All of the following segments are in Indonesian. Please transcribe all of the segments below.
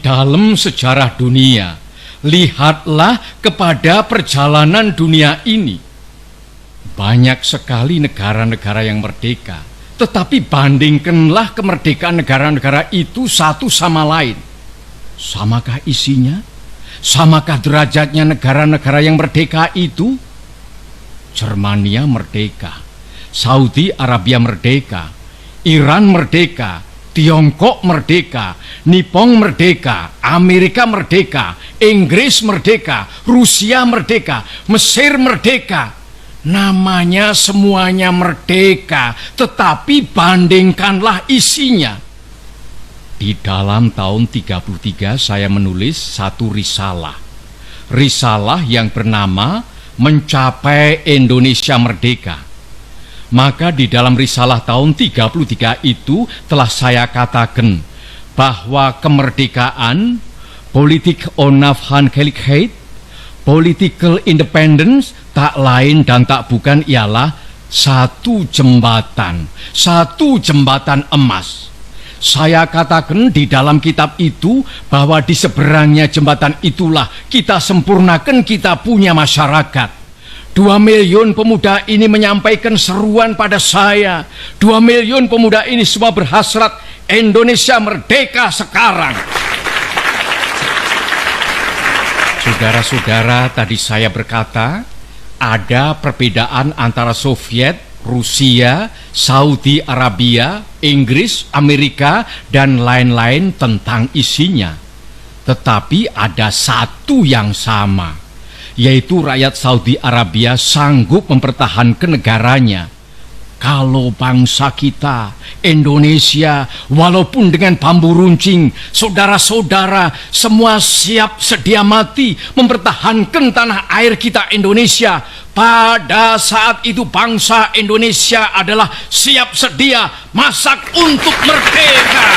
dalam sejarah dunia, lihatlah kepada perjalanan dunia ini. Banyak sekali negara-negara yang merdeka, tetapi bandingkanlah kemerdekaan negara-negara itu satu sama lain. Samakah isinya? Samakah derajatnya negara-negara yang merdeka itu? Jermania merdeka, Saudi Arabia merdeka, Iran merdeka, Tiongkok merdeka, Nippon merdeka, Amerika merdeka, Inggris merdeka, Rusia merdeka, Mesir merdeka. Namanya semuanya merdeka, tetapi bandingkanlah isinya. Di dalam tahun 33 saya menulis satu risalah. Risalah yang bernama Mencapai Indonesia Merdeka. Maka di dalam risalah tahun 33 itu telah saya katakan bahwa kemerdekaan, politik onafhankelijkheid, political independence tak lain dan tak bukan ialah satu jembatan emas. Saya katakan di dalam kitab itu bahwa di seberangnya jembatan itulah kita sempurnakan kita punya masyarakat. 2 miliun pemuda ini menyampaikan seruan pada saya. 2 miliun pemuda ini semua berhasrat Indonesia merdeka sekarang. Saudara-saudara, tadi saya berkata ada perbedaan antara Soviet, Rusia, Saudi Arabia, Inggris, Amerika, dan lain-lain tentang isinya. Tetapi ada satu yang sama, yaitu rakyat Saudi Arabia sanggup mempertahankan negaranya. Kalau bangsa kita, Indonesia, walaupun dengan bambu runcing, saudara-saudara semua siap sedia mati mempertahankan tanah air kita Indonesia. Pada saat itu bangsa Indonesia adalah siap sedia masak untuk merdeka.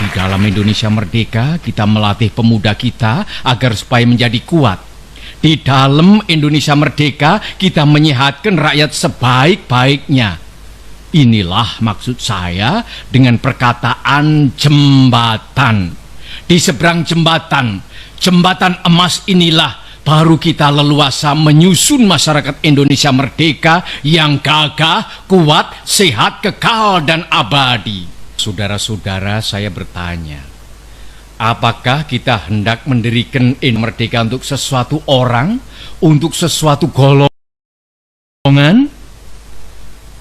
Di dalam Indonesia Merdeka, kita melatih pemuda kita agar supaya menjadi kuat. Di dalam Indonesia Merdeka, kita menyehatkan rakyat sebaik-baiknya. Inilah maksud saya dengan perkataan jembatan. Di seberang jembatan emas inilah baru kita leluasa menyusun masyarakat Indonesia merdeka yang gagah, kuat, sehat, kekal, dan abadi. Saudara-saudara, saya bertanya, apakah kita hendak mendirikan merdeka untuk sesuatu orang, untuk sesuatu golongan?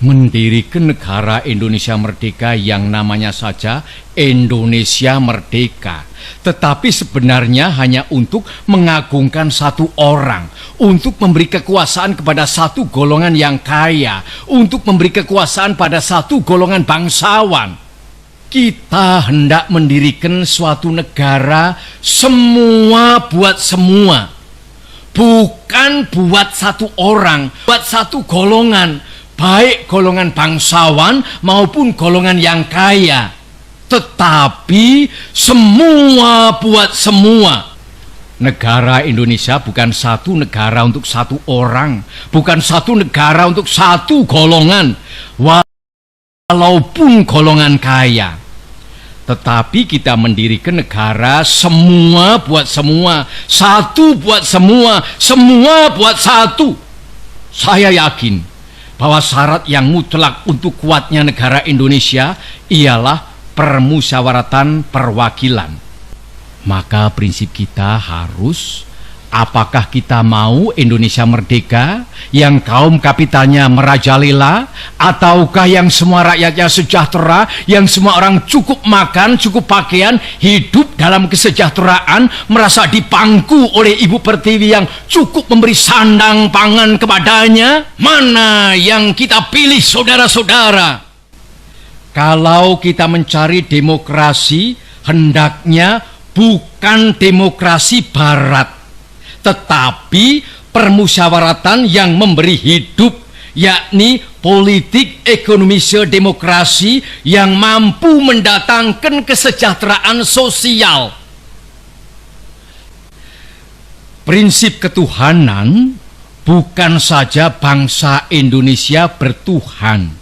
Mendirikan negara Indonesia Merdeka yang namanya saja Indonesia Merdeka, tetapi sebenarnya hanya untuk mengagungkan satu orang, untuk memberi kekuasaan kepada satu golongan yang kaya, untuk memberi kekuasaan pada satu golongan bangsawan. Kita hendak mendirikan suatu negara semua buat semua, bukan buat satu orang, buat satu golongan, baik golongan bangsawan maupun golongan yang kaya, tetapi semua buat semua. Negara Indonesia bukan satu negara untuk satu orang, bukan satu negara untuk satu golongan, walaupun golongan kaya. Tetapi kita mendirikan negara semua buat semua, satu buat semua, semua buat satu. Saya yakin bahwa syarat yang mutlak untuk kuatnya negara Indonesia ialah permusyawaratan perwakilan. Maka prinsip kita harus, apakah kita mau Indonesia merdeka yang kaum kapitalnya merajalela, ataukah yang semua rakyatnya sejahtera, yang semua orang cukup makan, cukup pakaian, hidup dalam kesejahteraan, merasa dipangku oleh Ibu Pertiwi yang cukup memberi sandang pangan kepadanya? Mana yang kita pilih, saudara-saudara? Kalau kita mencari demokrasi, hendaknya bukan demokrasi barat, tetapi permusyawaratan yang memberi hidup, yakni politik ekonomi demokrasi yang mampu mendatangkan kesejahteraan sosial. Prinsip ketuhanan bukan saja bangsa Indonesia bertuhan,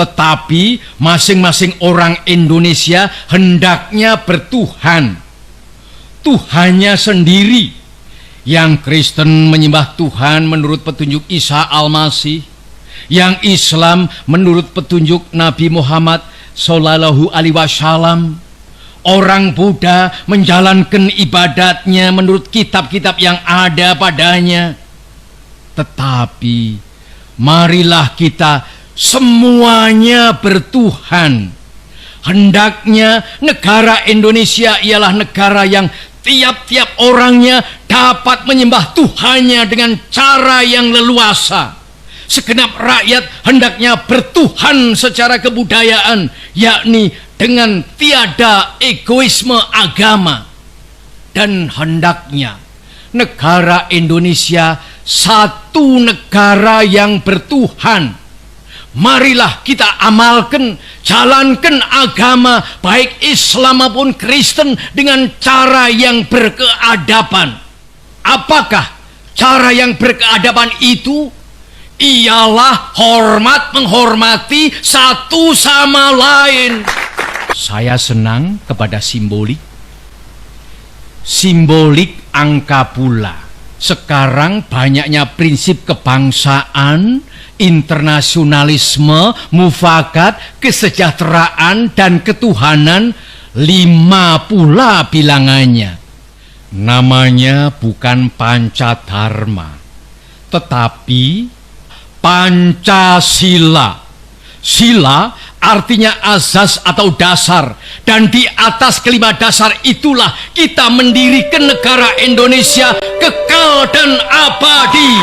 Tetapi masing-masing orang Indonesia hendaknya bertuhan, Tuhannya sendiri. Yang Kristen menyembah Tuhan menurut petunjuk Isa Al-Masih, yang Islam menurut petunjuk Nabi Muhammad Sallallahu Alaihi Wasallam. Orang Buddha menjalankan ibadatnya menurut kitab-kitab yang ada padanya. Tetapi marilah kita semuanya bertuhan. Hendaknya negara Indonesia ialah negara yang tiap-tiap orangnya dapat menyembah Tuhannya dengan cara yang leluasa. Segenap rakyat hendaknya bertuhan secara kebudayaan, yakni dengan tiada egoisme agama. Dan hendaknya negara Indonesia satu negara yang bertuhan. Marilah kita amalkan, jalankan agama baik Islam maupun Kristen dengan cara yang berkeadaban. Apakah cara yang berkeadaban itu? Ialah hormat menghormati satu sama lain. Saya senang kepada simbolik angka pula. Sekarang banyaknya prinsip kebangsaan, internasionalisme, mufakat, kesejahteraan, dan ketuhanan. 5 pula bilangannya. Namanya bukan Pancadharma, tetapi Pancasila. Sila artinya azas atau dasar, dan di atas kelima dasar itulah kita mendirikan negara Indonesia kekal dan abadi.